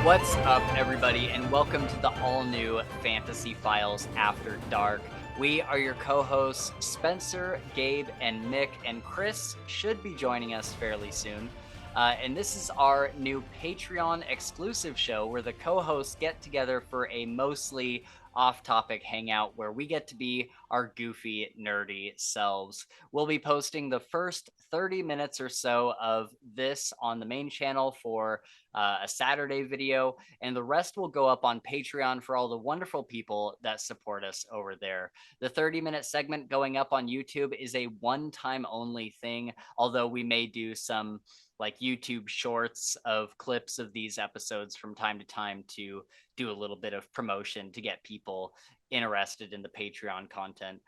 What's up, everybody, and welcome to the all-new Fantasy Files After Dark. We are your co-hosts, Spencer, Gabe, and Mick, and Chris should be joining us fairly soon. And this is our new Patreon exclusive show where the co-hosts get together for a mostly off-topic hangout where we get to be our goofy, nerdy selves. We'll be posting the first 30 minutes or so of this on the main channel for a Saturday video, and the rest will go up on Patreon for all the wonderful people that support us over there. The 30-minute segment going up on YouTube is a one-time only thing, although we may do some like YouTube shorts of clips of these episodes from time to time to do a little bit of promotion to get people interested in the Patreon content.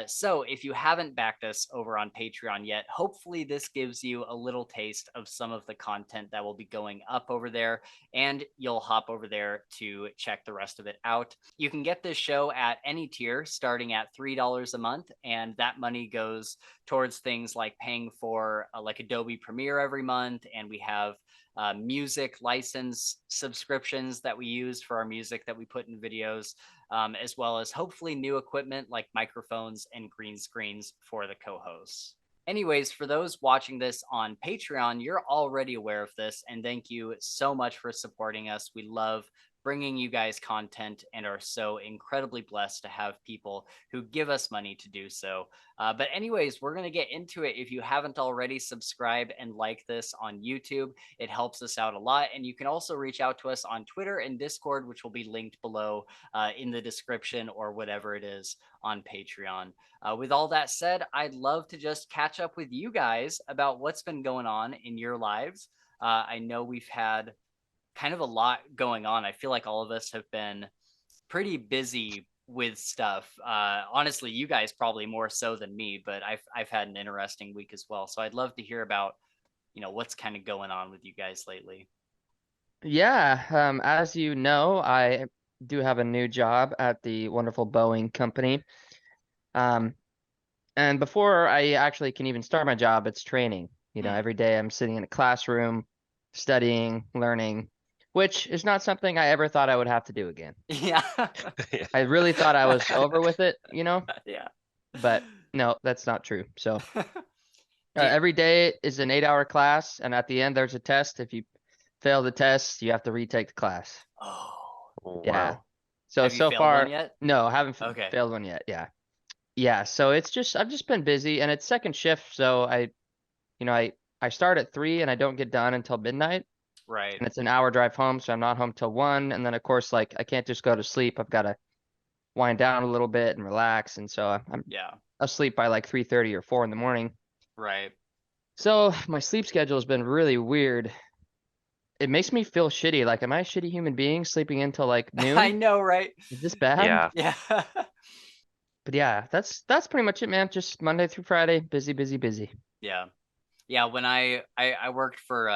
So if you haven't backed us over on Patreon yet, hopefully this gives you a little taste of some of the content that will be going up over there, and you'll hop over there to check the rest of it out. You can get this show at any tier starting at $3 a month, and that money goes towards things like paying for like Adobe Premiere every month, and we have music license subscriptions that we use for our music that we put in videos, as well as hopefully new equipment like microphones and green screens for the co-hosts. Anyways, for those watching this on Patreon, you're already aware of this, and thank you so much for supporting us. We love bringing you guys content and are so incredibly blessed to have people who give us money to do so. But anyways, we're going to get into it. If you haven't already, subscribe and like this on YouTube. It helps us out a lot. And you can also reach out to us on Twitter and Discord, which will be linked below in the description or whatever it is on Patreon. With all that said, I'd love to just catch up with you guys about what's been going on in your lives. I know we've had kind of a lot going on. I feel like all of us have been pretty busy with stuff. Honestly, you guys probably more so than me, but I've had an interesting week as well. So I'd love to hear about, what's kind of going on with you guys lately. Yeah, as you know, I do have a new job at the wonderful Boeing company. Um, and before I actually can even start my job, it's training. Every day I'm sitting in a classroom, studying, learning, which is not something I ever thought I would have to do again. Yeah. I really thought I was over with it, Yeah. but no, that's not true. So Did, every day is an 8-hour class, and at the end there's a test. If you fail the test, you have to retake the class. oh, Oh, Yeah. wow. So have you so failed one far, yet? no, I haven't Okay. failed one yet. Yeah. Yeah. So I've just been busy, and it's second shift. So I start at 3 and I don't get done until midnight, Right. and it's an hour drive home. So I'm not home till 1. And then of course, like I can't just go to sleep. I've got to wind down a little bit and relax. And so I'm Yeah. asleep by like 3:30 or 4 in the morning. Right. So my sleep schedule has been really weird. It makes me feel shitty. Like, am I a shitty human being sleeping until like I noon? know, right? Is this bad? Yeah. Yeah. But yeah, that's pretty much it, man. Just Monday through Friday, busy, busy, busy. Yeah. Yeah, when I worked for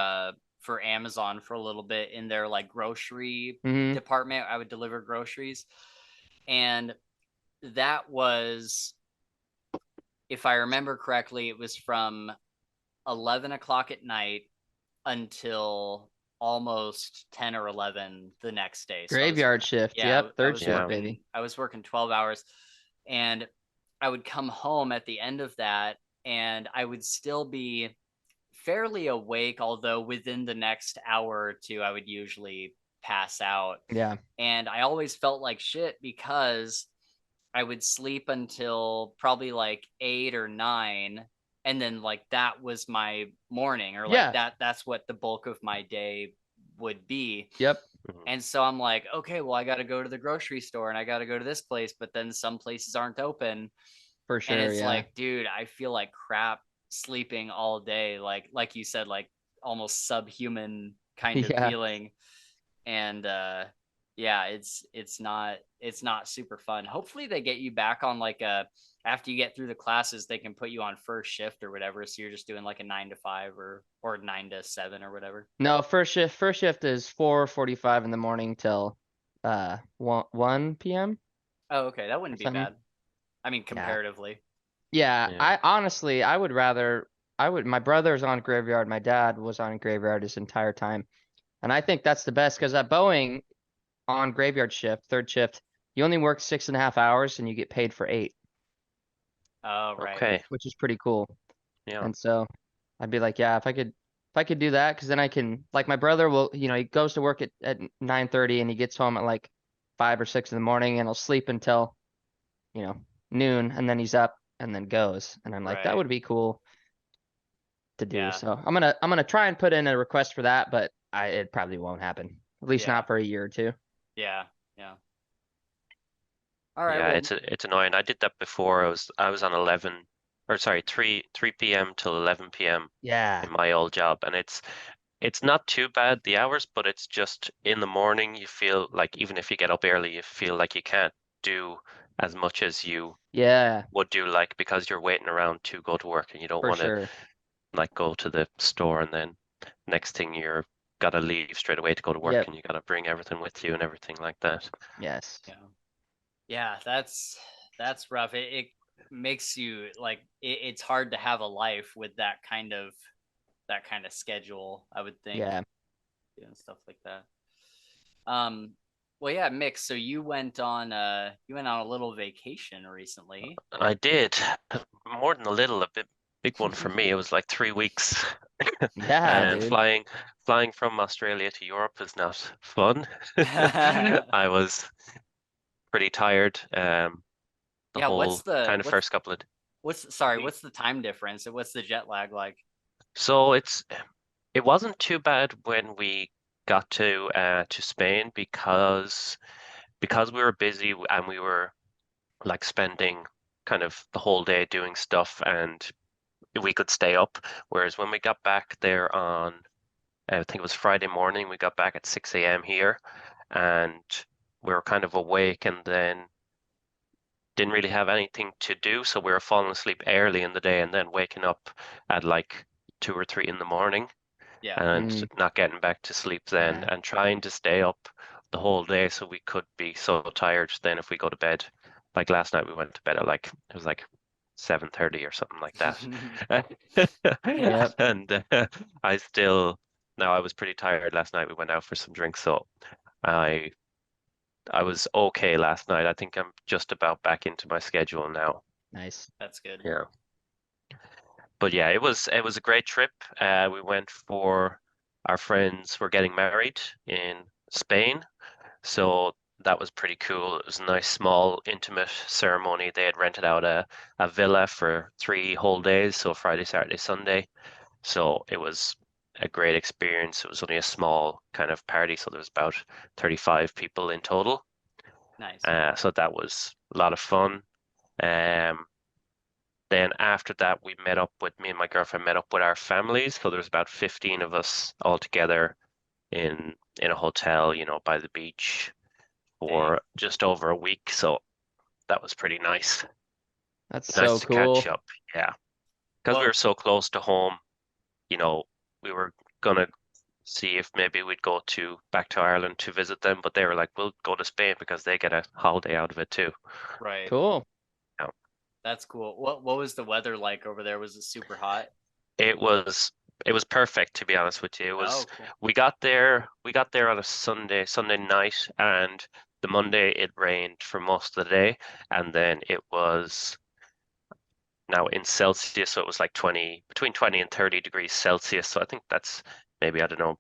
Amazon for a little bit in their like grocery Hmm. department. I would deliver groceries, and that was, if I remember correctly, it was from 11 o'clock at night until almost 10 or 11 the next day. So Graveyard shift. yeah, Yep, I third was shift, Yeah. working baby. I was working 12 hours, and I would come home at the end of that, and I would still be fairly awake, although within the next hour or two, I would usually pass out. Yeah. And I always felt like shit because I would sleep until probably like 8 or 9. And then like that was my morning, or like Yeah. that's what the bulk of my day would be. Yep. Mhm. And so I'm like, okay, well, I got to go to the grocery store and I got to go to this place, but then some places aren't open. For And sure. it's Yeah. like, dude, I feel like crap sleeping all day, like you said, like almost subhuman kind of Yeah. feeling. And yeah, it's not super fun. Hopefully they get you back on like a, after you get through the classes, they can put you on first shift or whatever, so you're just doing like a 9 to 5 or 9 to 7 or whatever. No, first shift is 4:45 in the morning till 1 p.m. Oh, okay, that or wouldn't be something. bad. I mean, Yeah. comparatively. Yeah. Yeah. I honestly my brother's on graveyard. My dad was on graveyard his entire time. And I think that's the best because at Boeing on graveyard shift, third shift, you only work 6.5 hours and you get paid for 8, Oh, right. Okay. which is pretty cool. Yeah. And so I'd be like, yeah, if I could do that, because then I can, like my brother will, he goes to work at 9:30 and he gets home at like 5 or 6 in the morning and he'll sleep until, you know, noon and then he's up and then goes. And I'm like, that Right. would be cool to do. Yeah. So I'm gonna try and put in a request for that, but it probably won't happen. At least Yeah. not for a year or two. Yeah. Yeah. All right. Yeah, Well, it's annoying. I did that before. I was on 11, or sorry, 3 p.m. till 11 p.m. Yeah. in my old job, and it's not too bad the hours, but it's just in the morning you feel like even if you get up early, you feel like you can't do as much as you Yeah, would do, like because you're waiting around to go to work and you don't for want to sure. like go to the store and then next thing you're gotta leave straight away to go to work Yep. and you gotta bring everything with you and everything like that. Yes. yeah. Yeah, that's rough. It makes you like it's hard to have a life with that kind of schedule, I would think. Yeah. Doing stuff like that. Well, yeah, Mick, so you went on a little vacation recently. I did more than a little, a big one for me. It was like 3 weeks. Yeah, And dude. flying from Australia to Europe is not fun. Yeah, I was pretty tired the what's whole the kind of first couple of weeks. what's the time difference? What's the jet lag like? So it wasn't too bad when we got to Spain because we were busy and we were like spending kind of the whole day doing stuff and we could stay up. Whereas when we got back there on I think it was Friday morning, we got back at 6 a.m. here and we were kind of awake and then didn't really have anything to do, so we were falling asleep early in the day and then waking up at like 2 or 3 in the morning Yeah. and Mm, not getting back to sleep then yeah. and trying to stay up the whole day so we could be so tired then if we go to bed. Like last night we went to bed at like it was like 7:30 or something like that. Yep. And I still now I was pretty tired last night. We went out for some drinks, so I I was okay last night. I think I'm just about back into my schedule now. Nice. That's good. Yeah. But yeah, it was a great trip. We went for our friends were getting married in Spain, so that was pretty cool. It was a nice, small, intimate ceremony. They had rented out a villa for 3 whole days, so Friday, Saturday, Sunday. So it was a great experience. It was only a small kind of party, so there was about 35 people in total. Nice. So that was a lot of fun. Um, then after that, me and my girlfriend met up with our families. So there's about 15 of us all together in a hotel, by the beach Dang. for just over a week. So that was pretty nice. That's Nice so to catch cool. up. Yeah. Because we Well, were so close to home, you know, we were gonna see if maybe we'd go to back to Ireland to visit them, but they were like, we'll go to Spain because they get a holiday out of it too. right. Cool. Yeah. That's cool. What was the weather like over there? Was it super hot? It was it was perfect to be honest with you. Oh, cool. We got there on a Sunday night, and the Monday it rained for most of the day, and then it was now in Celsius, so it was like between 20 and 30 degrees Celsius. So I think that's maybe, I don't know,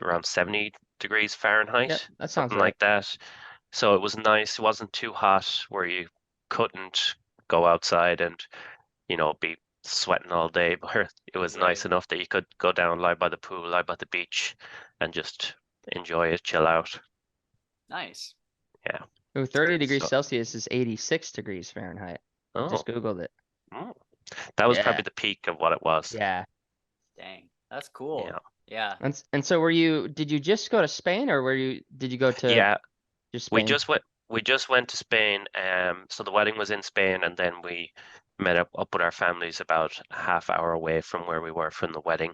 around 70 degrees Yep. Fahrenheit, That sounds something right. like that. So it was nice. It wasn't too hot where you couldn't go outside and, be sweating all day, but it was Right. nice enough that you could go down, lie by the pool, lie by the beach, and just enjoy it, chill out. Nice. Yeah. Ooh, 30 degrees So, Celsius is 86 degrees Fahrenheit. oh, Just Googled it. mm. That was Yeah. probably the peak of what it was. Yeah. Dang. That's cool. Yeah. Yeah. And so did you just go to Spain or did you go to Yeah. just We Spain? just went we just went to Spain. So the wedding was in Spain and then we met up with our families about a half hour away from where we were from the wedding.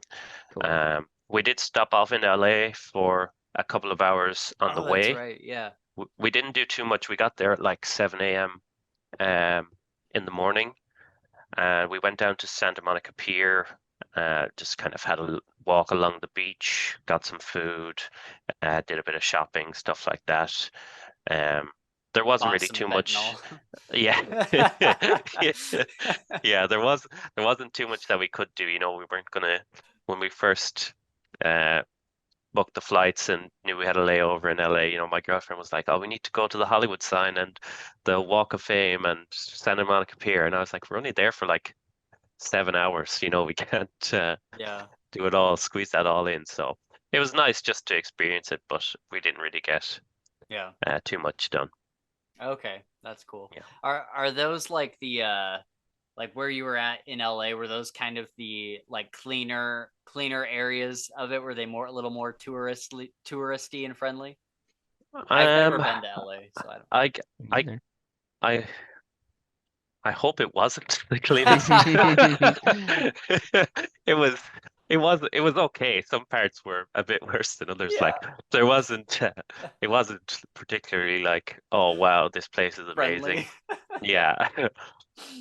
Cool. We did stop off in LA for a couple of hours on the Oh, that's way. right. Yeah. We didn't do too much. We got there at like 7 a.m. in the morning, and we went down to Santa Monica Pier Just kind of had a walk along the beach, got some food, did a bit of shopping, stuff like that. There wasn't Bought really some too much. fentanyl. Yeah. Yeah, there wasn't too much that we could do. We weren't gonna when we first uh booked the flights and knew we had a layover in LA. My girlfriend was like, "Oh, we need to go to the Hollywood sign and the Walk of Fame and Santa Monica Pier." And I was like, "We're only there for like 7 hours. We can't Yeah. do it all, squeeze that all in." So it was nice just to experience it, but we didn't really get Yeah. too much done. Okay, that's cool. Yeah. Are those like the like where you were at in LA, were those kind of the like cleaner areas of it? Were they a little more touristy and friendly? I've never Um, been to LA, so I I, g- I, Neither. I, I hope it wasn't the cleanest. It was, it was okay. Some parts were a bit worse than others. yeah, Like it wasn't particularly like, oh wow, this place is amazing. friendly. Yeah.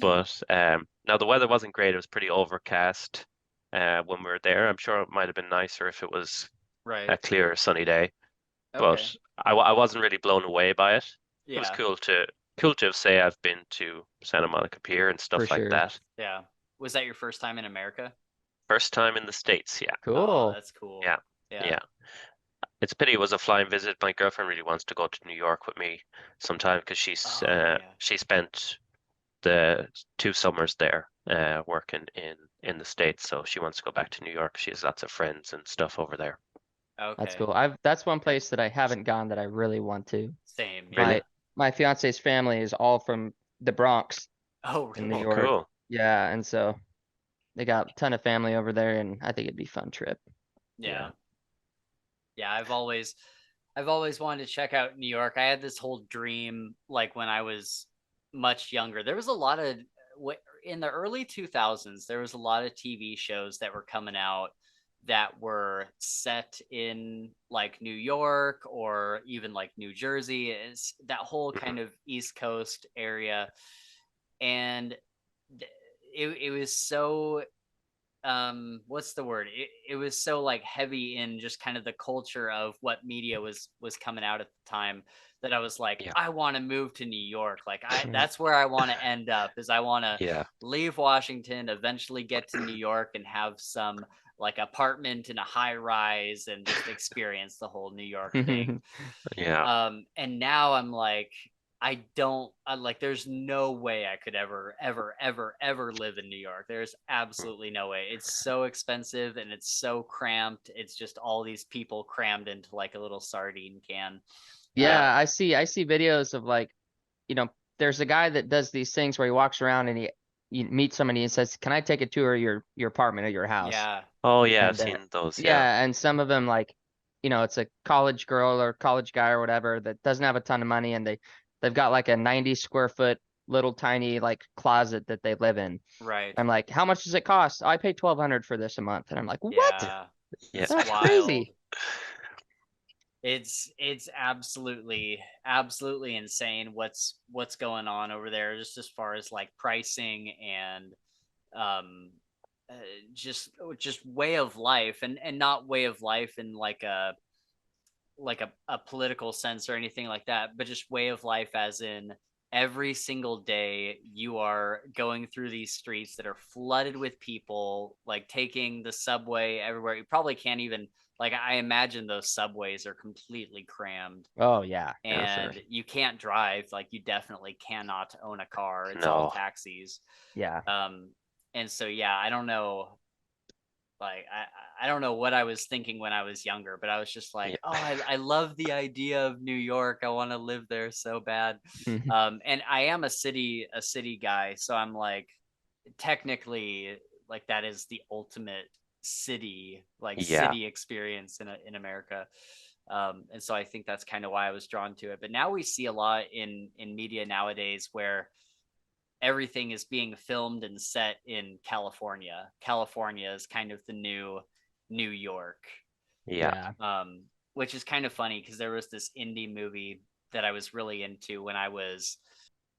But now the weather wasn't great. It was pretty overcast when we were there. I'm sure it might have been nicer if it was a Right. clear, sunny day. Okay. But I wasn't really blown away by it. It was Yeah. cool to say I've been to Santa Monica Pier and For stuff like sure. that. Yeah. Was that your first time in America? First time in the States, yeah. Oh, Cool. that's cool. Yeah. Yeah. Yeah. It's a pity it was a flying visit. My girlfriend really wants to go to New York with me sometime because Oh, yeah. she spent the 2 summers there working in the States, so she wants to go back to New York. She has lots of friends and stuff over there. That's Okay. cool. That's one place that I haven't gone that I really want to. Same. Really? Yeah. My fiance's family is all from the Bronx Oh, in New Oh, really? York. cool. Yeah, and so they got a ton of family over there, and I think it'd be a fun trip. Yeah. Yeah, I've always wanted to check out New York. I had this whole dream like when I was much younger. There was a lot of in the early 2000s, there was a lot of TV shows that were coming out that were set in like New York or even like New Jersey, is that whole Mhm. kind of East Coast area. And it was so what's the word, it was so like heavy in just kind of the culture of what media was coming out at the time, that I was like, Yeah. I want to move to New York. Like Mhm. that's where I want to end up, is I want to Yeah. leave Washington, eventually get to New York and have some like apartment in a high rise and just experience the whole New York thing. Yeah. And now I'm like, I there's no way I could ever live in New York. There's absolutely no way. It's so expensive and it's so cramped. It's just all these people crammed into like a little sardine can. Yeah. Yeah, I see videos of like, there's a guy that does these things where he walks around and he meets somebody and says, "Can I take a tour of your apartment or your house?" Yeah. Oh, yeah, I've And seen those. Yeah. yeah, and some of them like, it's a college girl or college guy or whatever that doesn't have a ton of money, and they've got like a 90 square foot little tiny like closet that they live in. Right. I'm like, how much does it cost? I pay 1,200 for this a month, and I'm like, what? Yeah. Yeah. It's That's wild. crazy. It's absolutely insane what's going on over there, just as far as like pricing and um uh, just way of life, and not way of life in like a political sense or anything like that, but just way of life as in every single day you are going through these streets that are flooded with people, like taking the subway everywhere. You probably can't even, like, I imagine those subways are completely crammed, Oh yeah, for sure. and you can't drive. Like, you definitely cannot own a car. It's all No. taxis. Yeah. And so yeah, I don't know, like I don't know what I was thinking when I was younger, but I was just like, oh, Yeah. I love the idea of New York. I want to live there so bad. And I am a city guy, so I'm like, technically, like, that is the ultimate city, like Yeah. city experience in America. And so I think that's kind of why I was drawn to it. But now we see a lot in media nowadays where everything is being filmed and set in California. California is kind of the new New York, Yeah. Yeah. which is kind of funny because there was this indie movie that I was really into when I was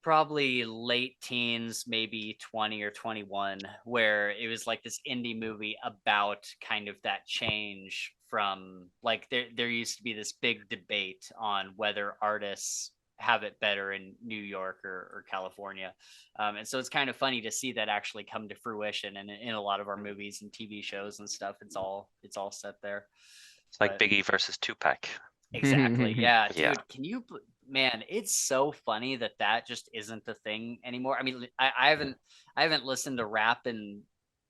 probably late teens, maybe 20 or 21, where it was like this indie movie about kind of that change from like there used to be this big debate on whether artists have it better in New York or California. And so it's kind of funny to see that actually come to fruition, and in a lot of our movies and TV shows and stuff, it's all set there. It's like But Biggie versus Tupac. exactly. Yeah, Yeah. dude, man, it's so funny that just isn't the thing anymore. I mean, I haven't listened to rap in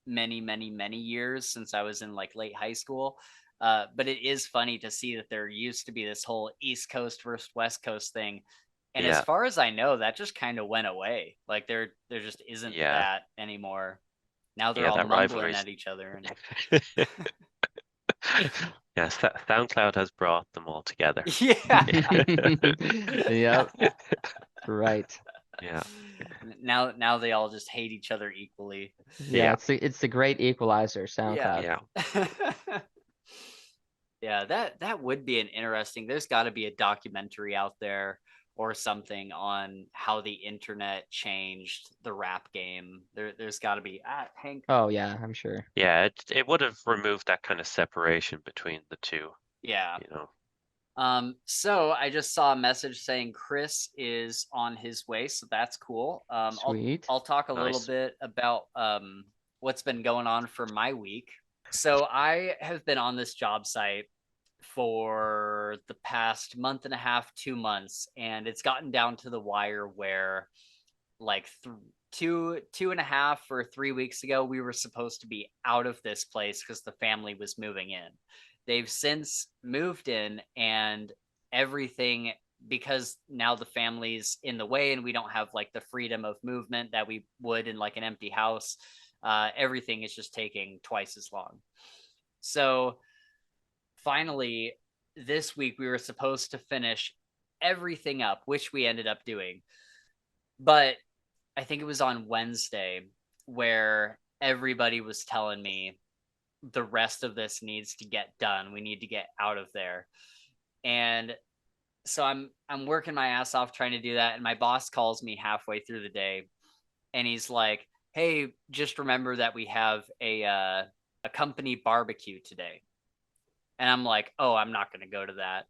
many years, since I was in like late high school. But it is funny to see that there used to be this whole East Coast versus West Coast thing. And as Yeah. far as I know, that just kind of went away. Like there just isn't Yeah. that anymore. Now they're Yeah, all that mumbling rivalry's- at each other. And Yes, SoundCloud has brought them all together. yeah. Yep, right. Yeah. Now they all just hate each other equally. Yeah, Yeah. it's the great equalizer, SoundCloud. Yeah. Yeah, that would be an interesting. There's got to be a documentary out there or something on how the internet changed the rap game. There's got to be. Hank. Oh yeah, I'm sure. Yeah, it would have removed that kind of separation between the two, Yeah. you know. So I just saw a message saying Chris is on his way, so that's cool. Sweet. I'll talk a little Nice. bit about what's been going on for my week. So I have been on this job site for the past month and a half, 2 months, and it's gotten down to the wire where like 2.5 or 3 weeks ago, we were supposed to be out of this place because the family was moving in. They've since moved in, and everything, because now the family's in the way and we don't have like the freedom of movement that we would in like an empty house, everything is just taking twice as long. So finally, this week we were supposed to finish everything up, which we ended up doing. But I think it was on Wednesday where everybody was telling me the rest of this needs to get done. We need to get out of there. And so I'm working my ass off trying to do that, and my boss calls me halfway through the day and he's like, "Hey, just remember that we have a company barbecue today." And I'm like, "Oh, I'm not going to go to that."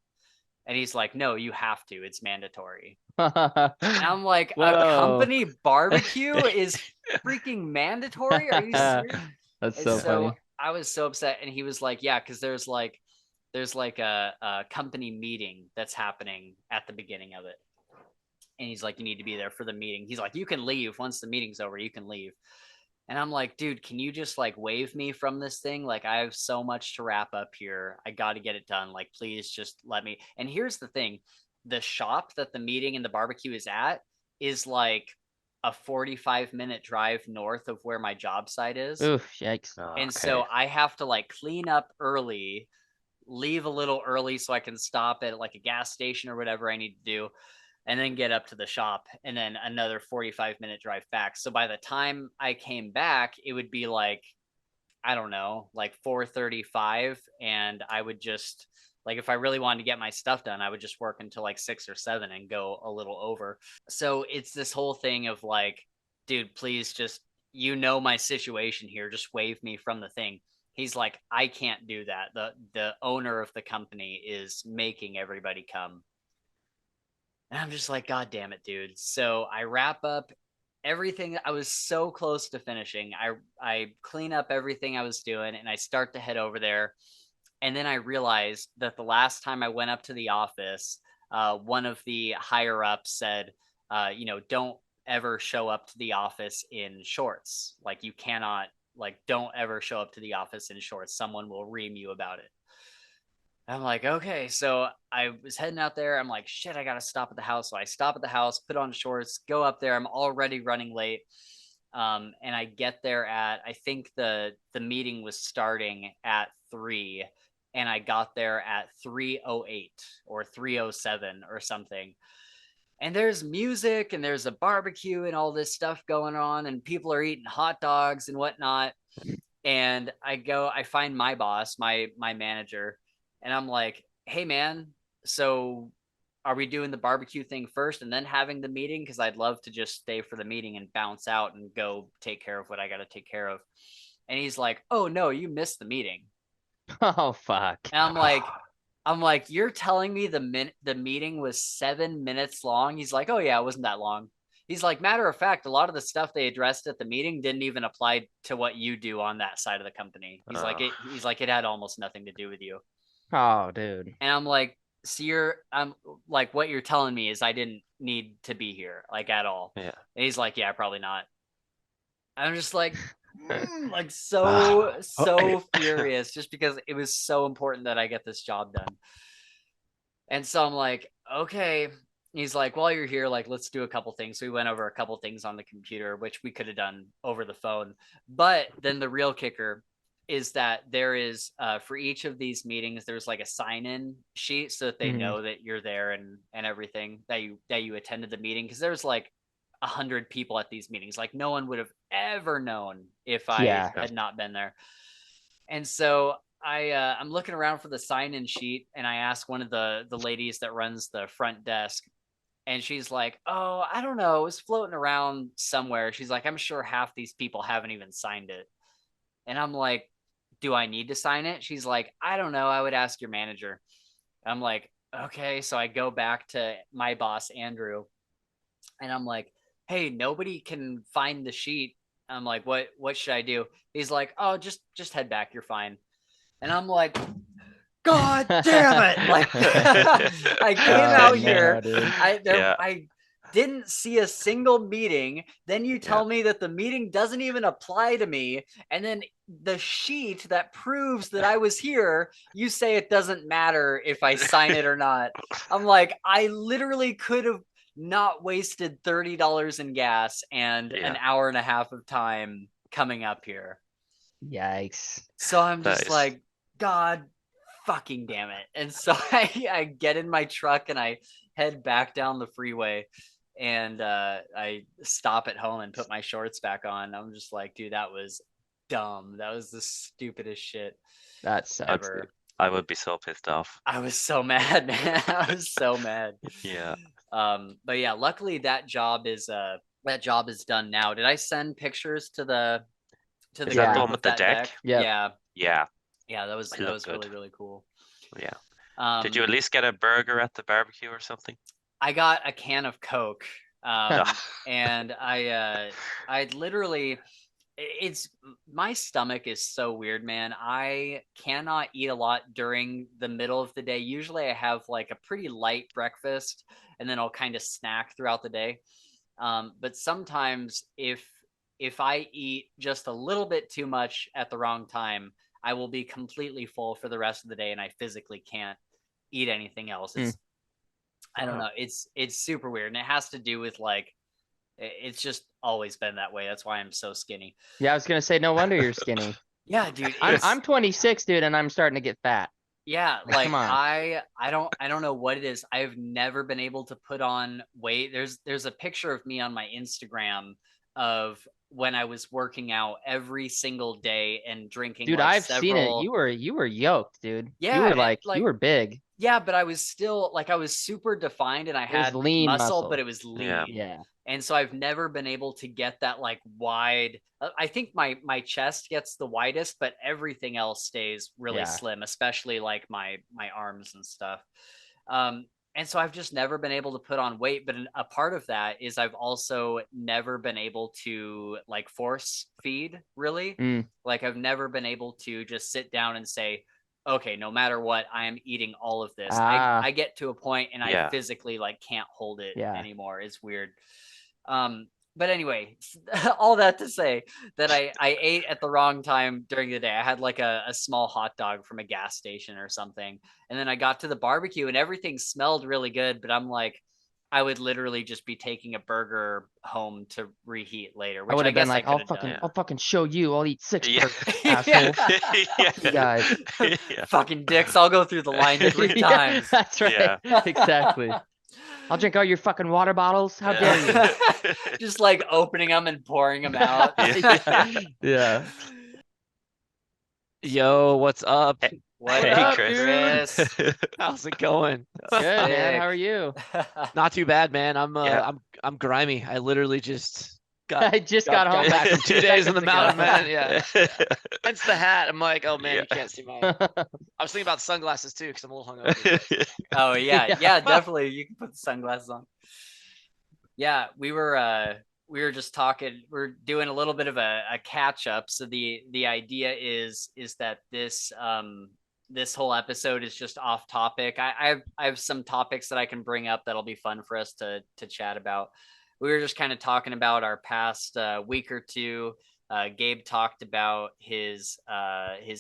And he's like, "No, you have to. It's mandatory." And I'm like, "A Whoa. company barbecue is freaking mandatory? Are you serious?" That's And so funny. I was so upset, and he was like, "Yeah, because there's like a company meeting that's happening at the beginning of it." And he's like, "You need to be there for the meeting." He's like, "You can leave once the meeting's over. You can leave." And I'm like, "Dude, can you just like wave me from this thing? Like, I have so much to wrap up here. I got to get it done. Like, please just let me." And here's the thing: the shop that the meeting and the barbecue is at is like a 45-minute drive north of where my job site is. Oof, yikes. Oh, And okay. so I have to like clean up early, leave a little early so I can stop at like a gas station or whatever I need to do, and then get up to the shop, and then another 45-minute drive back. So by the time I came back, it would be like, I don't know, like 4:35, and I would just like, if I really wanted to get my stuff done, I would just work until like 6 or 7 and go a little over. So it's this whole thing of like, dude, please just, my situation here, just wave me from the thing. He's like, "I can't do that. The owner of the company is making everybody come." And I'm just like, "God damn it, dude." So I wrap up everything. I was so close to finishing. I clean up everything I was doing, and I start to head over there. And then I realized that the last time I went up to the office, one of the higher ups said, "Don't ever show up to the office in shorts. Like, you cannot, like, don't ever show up to the office in shorts. Someone will ream you about it." I'm like, "Okay." So I was heading out there. I'm like, "Shit, I got to stop at the house." So I stop at the house, put on shorts, go up there. I'm already running late. And I get there at, I think the meeting was starting at 3, and I got there at 3:08 or 3:07 or something. And there's music and there's a barbecue and all this stuff going on, and people are eating hot dogs and whatnot. And I find my boss, my manager, and I'm like, "Hey man, so are we doing the barbecue thing first and then having the meeting? Because I'd love to just stay for the meeting and bounce out and go take care of what I got to take care of. And he's like, oh no, you missed the meeting. Oh fuck. And I'm like, you're telling me the meeting was 7 minutes long? He's like, oh yeah, it wasn't that long. He's like, matter of fact, a lot of the stuff they addressed at the meeting didn't even apply to what you do on that side of the company. He's like, it had almost nothing to do with you. Oh, dude. And I'm like, so I'm like, what you're telling me is I didn't need to be here, like, at all. Yeah. And he's like, yeah, probably not. I'm just like, like so furious just because it was so important that I get this job done. And so I'm like, okay. He's like, while you're here, like, let's do a couple things. So we went over a couple things on the computer, which we could have done over the phone. But then the real kicker is that there is, for each of these meetings, there's like a sign-in sheet so that they know that you're there and everything, that you attended the meeting. Because there's like 100 people at these meetings. Like, no one would have ever known if I had not been there. And so I'm looking around for the sign-in sheet, and I ask one of the ladies that runs the front desk, and she's like, oh, I don't know, it was floating around somewhere. She's like, I'm sure half these people haven't even signed it. And I'm like, do I need to sign it? She's like, I don't know, I would ask your manager. I'm like, okay. So I go back to my boss, Andrew, and I'm like, hey, nobody can find the sheet. I'm like, what should I do? He's like, oh, just head back, you're fine. And I'm like, God damn it. Like, I came out here. I didn't see a single meeting. Then you tell me that the meeting doesn't even apply to me. And then the sheet that proves that I was here, you say it doesn't matter if I sign it or not. I'm like, I literally could have not wasted $30 in gas and an hour and a half of time coming up here. Yikes. So I'm just like, God fucking damn it. And so I get in my truck and I head back down the freeway, and I stop at home and put my shorts back on. I'm just like, dude, that was dumb. That was the stupidest shit ever. I would be so pissed off. I was so mad, man. I was so mad. Yeah. But yeah, luckily that job is done now. Did I send pictures to the Is that the one with the deck? Yeah. Yeah, that was really, really cool. Yeah. Did you at least get a burger at the barbecue or something? I got a can of Coke. And I literally, my stomach is so weird, man. I cannot eat a lot during the middle of the day. Usually I have like a pretty light breakfast, and then I'll kind of snack throughout the day. But sometimes if I eat just a little bit too much at the wrong time, I will be completely full for the rest of the day, and I physically can't eat anything else. I don't know. It's super weird, and it has to do with like, it's just always been that way. That's why I'm so skinny. Yeah, I was gonna say, no wonder you're skinny. Yeah, dude. I'm 26, dude, and I'm starting to get fat. Yeah, like come on. I don't know what it is. I've never been able to put on weight. There's a picture of me on my Instagram of when I was working out every single day and drinking. Dude, like I've seen it. You were yoked, dude. Yeah, you were like you were big. Yeah, but I was still like, I was super defined, and I had lean muscle, but it was lean. Yeah. And so I've never been able to get that like wide. I think my chest gets the widest, but everything else stays really slim, especially like my arms and stuff. And so I've just never been able to put on weight. But a part of that is I've also never been able to like force feed, really. Like, I've never been able to just sit down and say, okay, no matter what, I am eating all of this. I get to a point and I physically like can't hold it anymore. It's weird. But anyway, all that to say that I ate at the wrong time during the day. I had like a small hot dog from a gas station or something. And then I got to the barbecue and everything smelled really good. But I'm like, I would literally just be taking a burger home to reheat later. Which I would have been like, I'll fucking show you. I'll eat 6 burgers, asshole. You guys. Fucking dicks. I'll go through the line 3 times. That's right. Yeah. Exactly. I'll drink all your fucking water bottles. How dare you? Just like opening them and pouring them out. Yeah. Yo, what's up? Hey, What hey, up, Chris. Chris? How's it going? Good, man. Sick. How are you? Not too bad, man. Yeah. I'm grimy. I literally just got I just got home back from 2 days in the seconds ago. mountain, man. Yeah. Hence the hat. I'm like, oh man, Yeah. you can't see my. I was thinking about sunglasses too, because I'm a little hungover. Oh yeah, Yeah. yeah, definitely. You can put the sunglasses on. Yeah, we were just talking. We're doing a little bit of a catch up. So the idea is that this whole episode is just off topic. I have some topics that I can bring up that'll be fun for us to chat about. We were just kind of talking about our past week or two. Gabe talked about his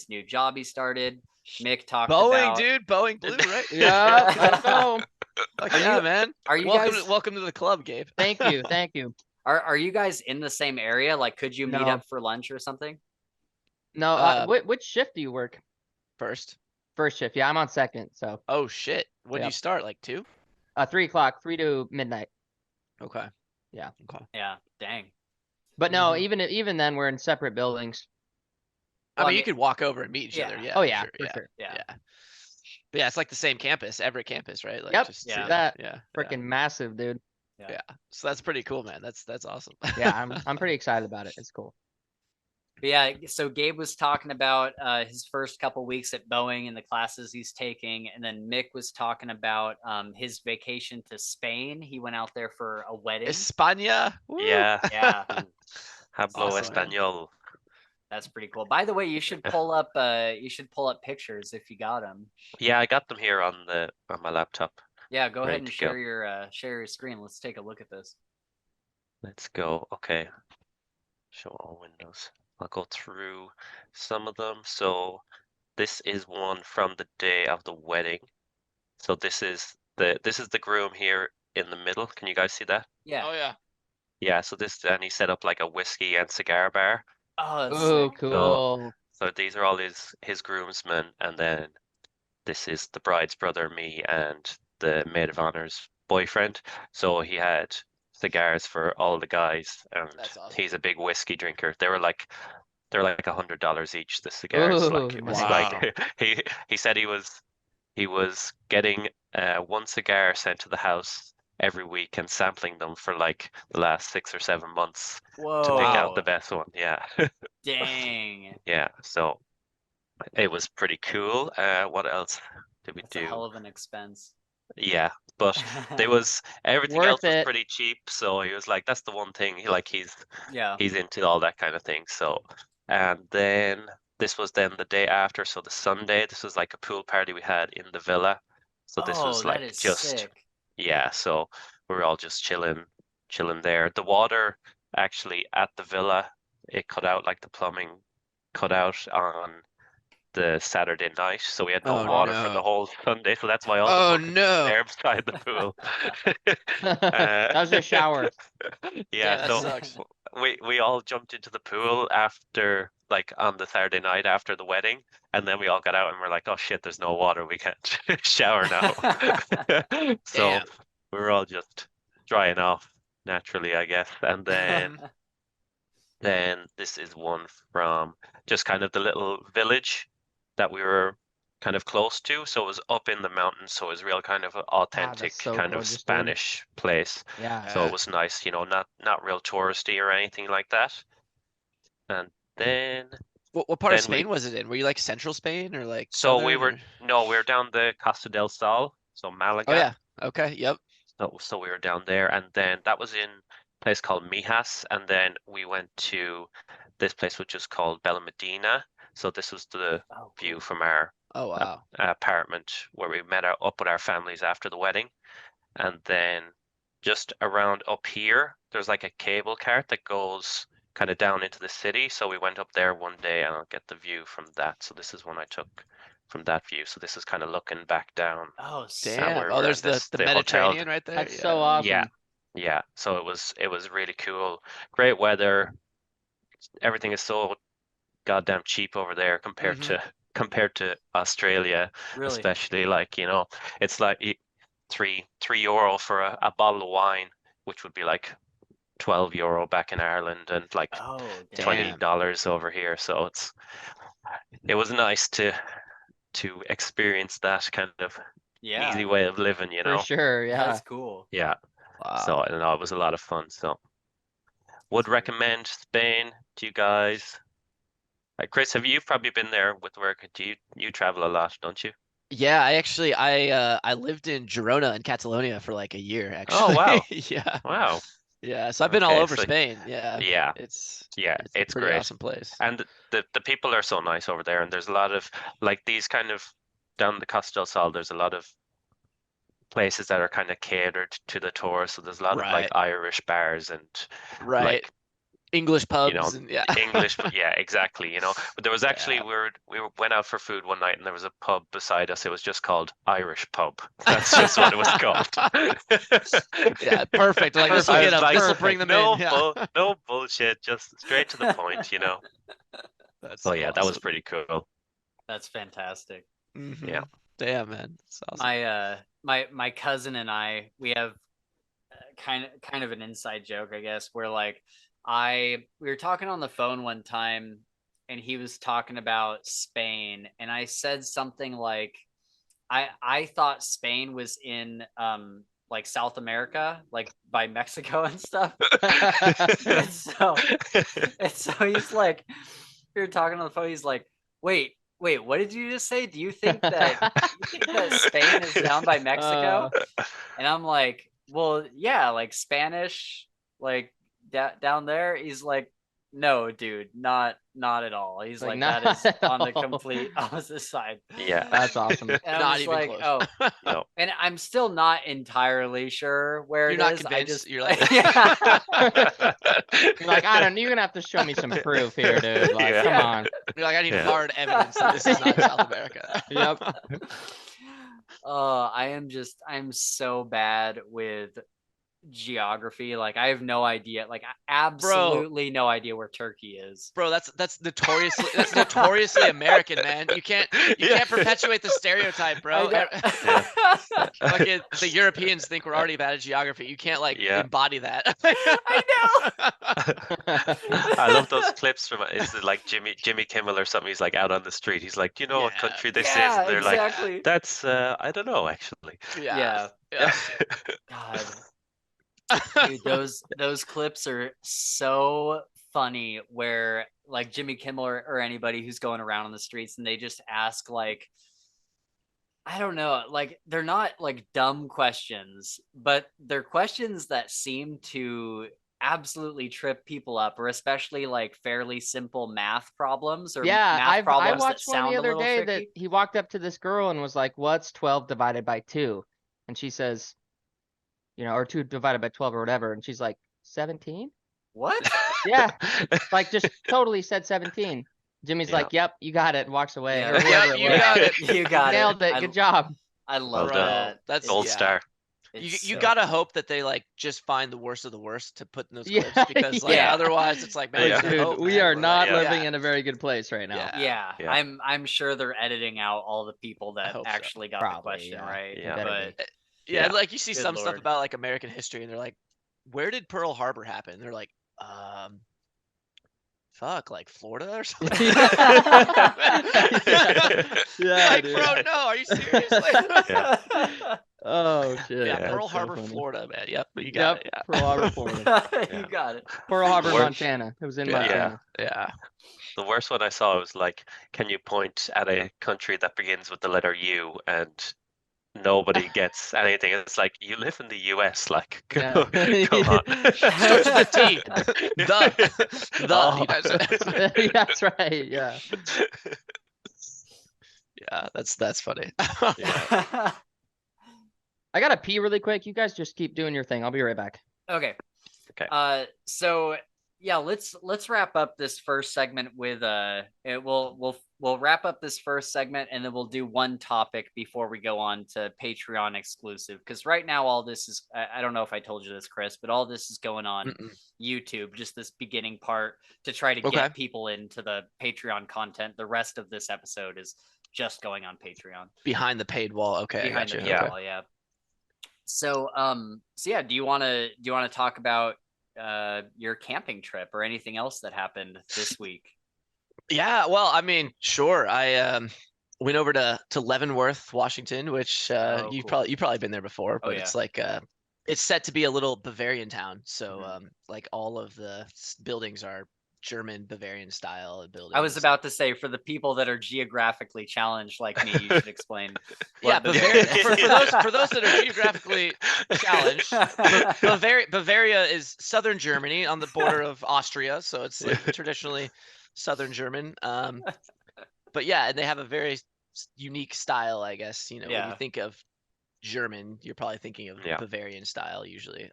new job he started. Mick talked Boeing, about dude. Boeing Blue, right? Yeah, let's go. Fuck Are yeah, you- man. are you welcome guys- welcome to the club, Gabe. Thank you. Thank you. Are you guys in the same area? Like, could you meet No. up for lunch or something? No, which shift do you work? First. First shift. Yeah, I'm on second. So, Oh shit. When do you Yep. start? Like 2? 3 o'clock, 3 to midnight. Okay. Yeah. Okay. Yeah, dang. But no, Mhm. even then, we're in separate buildings. I Well, I mean, you mean- could walk over and meet each other. Yeah. Yeah. Oh for yeah, sure, for yeah. sure. Yeah. Yeah. But yeah, it's like the same campus, Everett campus, right? Like Yep, just Yeah. that yeah. Freaking massive, dude. Yeah. So that's pretty cool, man. That's awesome. Yeah, I'm pretty excited about it. It's cool. But yeah, so Gabe was talking about his first couple weeks at Boeing and the classes he's taking, and then Mick was talking about his vacation to Spain. He went out there for a wedding. España. Woo! Yeah. Yeah, Hablo Awesome, man. español. that's pretty cool. By the way, you should pull up pictures if you got them. Yeah, I got them here on my laptop. Yeah, go ahead Ready and to share go. your screen. Let's take a look at this. Let's go. Okay. Show all windows. I'll go through some of them. So this is one from the day of the wedding. So this is the groom here in the middle. Can you guys see that? Yeah. Oh yeah. Yeah, so and he set up like a whiskey and cigar bar. Oh, that's Oh, sick. cool. So these are all his groomsmen, and then this is the bride's brother, me, and the maid of honor's boyfriend. So he had cigars for all the guys, and That's awesome. he's a big whiskey drinker. They're like $100 each. The cigars, like Ooh, it was nice. like he said he was getting one cigar sent to the house every week and sampling them for like the last 6 or 7 months Whoa. to pick out the best one. Yeah. Dang. Yeah, so it was pretty cool. What else did we That's a hell do? of an expense. Yeah, but there was everything Worth else was it. pretty cheap, so he was like, that's the one thing. Yeah. He's into all that kind of thing. So, and then this was then the day after, so the Sunday, this was like a pool party we had in the villa. So this was that like is just sick. yeah, so we were all just chilling there. The water actually at the villa, it cut out, like the plumbing cut out on the Saturday night, so we had no Oh, water for no. the whole Sunday. So that's why all Oh the buckets no. there beside the pool. That was your shower. Yeah, That so sucks. we all jumped into the pool after, like, on the Saturday night after the wedding, and then we all got out and we're like, oh shit, there's no water, we can't shower now. So Damn. we were all just drying off naturally, I guess. And then this is one from just kind of the little village that we were kind of close to. So it was up in the mountains, so it was real kind of an authentic so kind of gorgeous, dude. Spanish place. Yeah. So it was nice, not real touristy or anything like that. And then What part of Then we- Spain was it in? Were you like central Spain or like so we southern, were or- we were down the Costa del Sol, so Malaga. Oh yeah. Okay. Yep. So we were down there, and then that was in a place called Mijas, and then we went to this place which is called Bella Medina. So this was the Oh, view cool. from our Oh wow. apartment where we met up with our families after the wedding. And then just around up here, there's like a cable cart that goes kind of down into the city. So we went up there one day, and I'll get the view from that. So this is one I took from that view. So this is kind of looking back down. Oh, sick. Damn. where Oh, we're there's at, this- the the hotel. Mediterranean right there. That's Yeah. so awesome. Yeah. Yeah, so it was really cool. Great weather. Everything is so goddamn cheap over there compared Mhm. to Australia, Really. especially, like, it's like €3 for a bottle of wine, which would be like €12 back in Ireland, and like Oh, Damn. $20 over here. So it was nice to experience that kind of Yeah, easy way of living, you For know. sure, yeah. that's cool. Yeah. So Wow. I don't know, it was a lot of fun. So would That's very recommend Spain to you guys. Chris, you've probably been there with work? Do you travel a lot, don't you? Yeah, I lived in Girona in Catalonia for like a year Oh actually. wow, Yeah. wow. Yeah, so I've been all Okay, over so Spain. Yeah. yeah, It's yeah, it's a it's pretty great, awesome place. and the people are so nice over there, and there's a lot of like these kind of down the Costa del Sol. There's a lot of places that are kind of catered to the tourists. So there's a lot of like Right. Irish bars and Right. like English you know pubs and yeah. English, but yeah, exactly. But there was actually Yeah. went out for food one night, and there was a pub beside us. It was just called Irish Pub. That's just what it was called. Yeah, perfect. Like this will I get was them. This will perfect. bring them no in. Yeah. no bullshit, just straight to the point. That's So so yeah, that was awesome. pretty cool. That's fantastic. Yeah. Damn, man. That's awesome. My cousin and I, we have kind of an inside joke, I guess, where like we were talking on the phone one time, and he was talking about Spain, and I said something like, I thought Spain was in like South America, like by Mexico and stuff. and so he's like, we were talking on the phone. He's like, wait, what did you just say? Do you think that Spain is down by Mexico? And I'm like, well, yeah, like Spanish, like down there. He's like, no, dude, not at all. He's Like, like, not that is at on the all. complete opposite side. Yeah. That's awesome. And I'm Not just even like, close. oh, No. and I'm still not entirely sure where You're it not is. I convinced? just, You're like- yeah. You're like, I don't. You're gonna have to show me some proof here, dude. Like, Yeah. come on. You're like, I need Yeah. hard evidence that this is not South America. Yep. I'm so bad with geography. Like, I have no idea. Like, absolutely no idea where Turkey is. Bro, that's notoriously American, man. You can't perpetuate the stereotype, bro. Fucking the Europeans think we're already bad at geography. You can't like Yeah. embody that. I know. I love those clips from is it like Jimmy Kimmel or something. He's like out on the street. He's like, do you know what Yeah. country this is? Yeah, And they're like, exactly. that's I don't know actually. Yeah. Yeah. God. Dude, those clips are so funny where like Jimmy Kimmel or anybody who's going around on the streets, and they just ask like, I don't know, like they're not like dumb questions, but they're questions that seem to absolutely trip people up, or especially like fairly simple math problems or Yeah, math I problems that watched one sound the a other little day that tricky. he walked up to this girl and was like, "What's 12 divided by 2?" And she says, or 2 divided by 12 or whatever, and she's like, 17? What? Yeah, like just totally said 17. Jimmy's Yeah. like, "Yep, you got it," and walks away. Yeah. Or whoever it you was. got it. You got Nailed it. Good job. I love Well done. that. That's Gold yeah. star. You It's you so gotta funny. hope that they like just find the worst of the worst to put in those Yeah, clips because like yeah. otherwise it's like man, Like, Yeah. there's no dude, hope, we man. are We're not yeah. living yeah. in a very good place right now. Yeah, Yeah. I'm sure they're editing out all the people that hope so. actually got the Probably, question yeah. right. Yeah. Better But Yeah, Yeah. like you see Good some stuff Lord. about like American history and they're like, where did Pearl Harbor happen? And they're like, fuck, like Florida or something. Yeah, like, dude. bro, no, are you serious? Like, Oh shit. yeah, Yeah, Pearl that's so Harbor, funny. Florida, man. Yep, you got it. Pearl Harbor, Florida. you got it. Pearl Harbor, Work. Montana. It was in Yeah. Montana. Yeah. The worst one I saw was like, can you point at a country that begins with the letter U and nobody gets anything? It's like you live in the US, like Yeah. come on. Starts with a T. The Oh. United States. That's right. Yeah. Yeah, that's funny. Yeah. I gotta pee really quick. You guys just keep doing your thing. I'll be right back. Okay. Okay. So yeah, let's wrap up this first segment with we'll wrap up this first segment, and then we'll do one topic before we go on to Patreon exclusive, because right now all this is I don't know if I told you this, Chris, but all this is going on Mm-mm. YouTube, just this beginning part to try to Okay. get people into the Patreon content. The rest of this episode is just going on Patreon. Behind the paid wall. Okay, I Behind got the you. paywall, yeah. So yeah, do you want to talk about your camping trip or anything else that happened this week? Yeah, well, I mean, sure. I went over to Leavenworth, Washington, which Oh, you've cool. probably been there before, Oh, but yeah. it's like it's set to be a little Bavarian town. So Mhm. like all of the buildings are German Bavarian style buildings. I was about to say, for the people that are geographically challenged like me, you should explain. Yeah, what Bavaria. Bavaria For those that are geographically challenged, Bavaria is southern Germany on the border of Austria, so it's like traditionally southern German. But yeah, and they have a very unique style, I guess. You know, when you Yeah. think of German, you're probably thinking of Yeah. Bavarian style usually.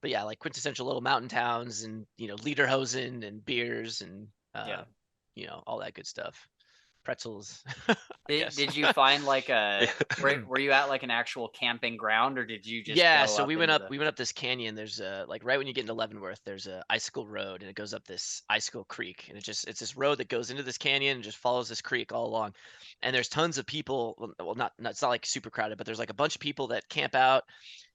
But yeah, like quintessential little mountain towns, and lederhosen and beers and Yeah. all that good stuff. Pretzels, I guess. Did you find like were you at like an actual camping ground, or did you just Yeah, go so up we went into up this canyon. There's like right when you get into Leavenworth, there's a icicle road and it goes up this icicle creek, and it's this road that goes into this canyon and just follows this creek all along. And there's tons of people, well not it's not like super crowded, but there's like a bunch of people that camp out,